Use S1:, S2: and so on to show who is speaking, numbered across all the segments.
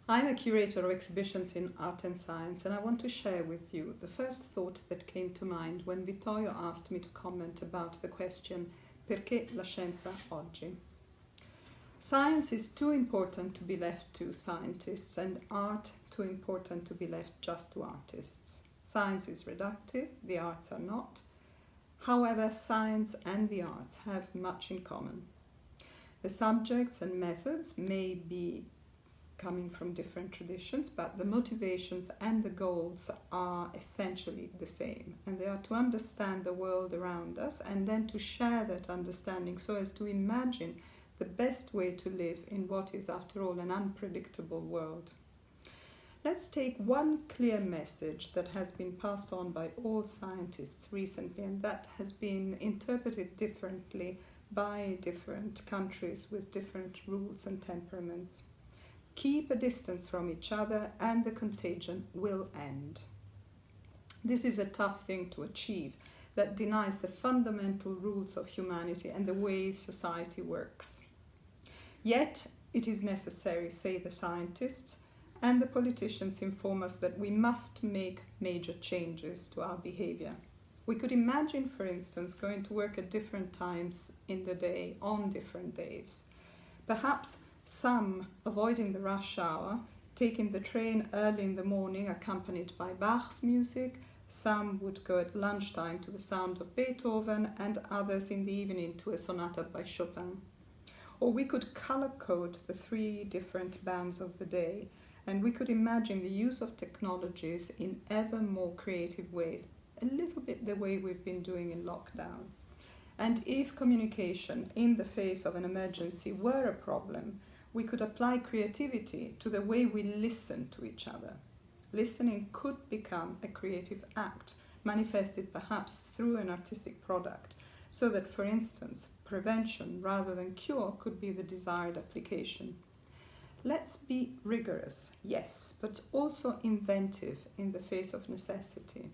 S1: I'm a curator of exhibitions in art and science, and I want to share with you the first thought that came to mind when Vittorio asked me to comment about the question Perché la scienza oggi? Science is too important to be left to scientists, and art too important to be left just to artists. Science is reductive, the arts are not. However, science and the arts have much in common. The subjects and methods may be coming from different traditions, but the motivations and the goals are essentially the same, and they are to understand the world around us and then to share that understanding so as to imagine the best way to live in what is, after all, an unpredictable world. Let's take one clear message that has been passed on by all scientists recently, and that has been interpreted differently by different countries with different rules and temperaments. Keep a distance from each other and the contagion will end. This is a tough thing to achieve that denies the fundamental rules of humanity and the way society works. Yet it is necessary, say the scientists, and the politicians inform us that we must make major changes to our behavior. We could imagine, for instance, going to work at different times in the day, on different days. Perhaps some avoiding the rush hour, taking the train early in the morning accompanied by Bach's music. Some would go at lunchtime to the sound of Beethoven, and others in the evening to a sonata by Chopin. Or we could color code the 3 different bands of the day, and we could imagine the use of technologies in ever more creative ways, a little bit the way we've been doing in lockdown. And if communication in the face of an emergency were a problem, we could apply creativity to the way we listen to each other. Listening could become a creative act, manifested perhaps through an artistic product, so that, for instance, prevention rather than cure could be the desired application. Let's be rigorous, yes, but also inventive in the face of necessity.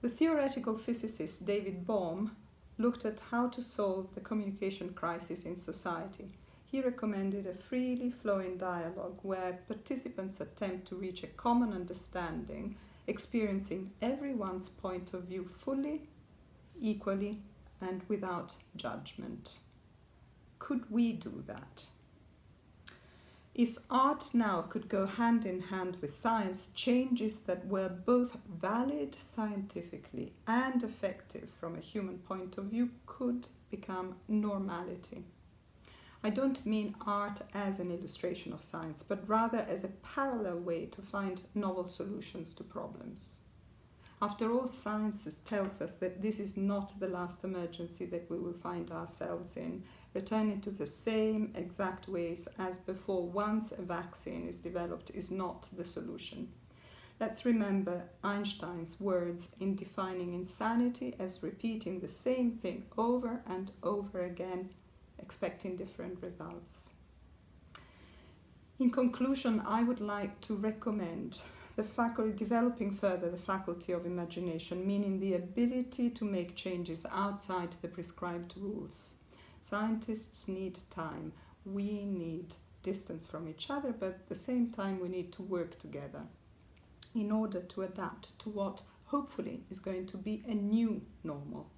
S1: The theoretical physicist David Bohm looked at how to solve the communication crisis in society. He recommended a freely flowing dialogue where participants attempt to reach a common understanding, experiencing everyone's point of view fully, equally, and without judgment. Could we do that? If art now could go hand in hand with science, changes that were both valid scientifically and effective from a human point of view could become normality. I don't mean art as an illustration of science, but rather as a parallel way to find novel solutions to problems. After all, science tells us that this is not the last emergency that we will find ourselves in. Returning to the same exact ways as before once a vaccine is developed is not the solution. Let's remember Einstein's words in defining insanity as repeating the same thing over and over again, expecting different results. In conclusion, I would like to recommend developing further the faculty of imagination, meaning the ability to make changes outside the prescribed rules. Scientists need time. We need distance from each other, but at the same time we need to work together in order to adapt to what hopefully is going to be a new normal.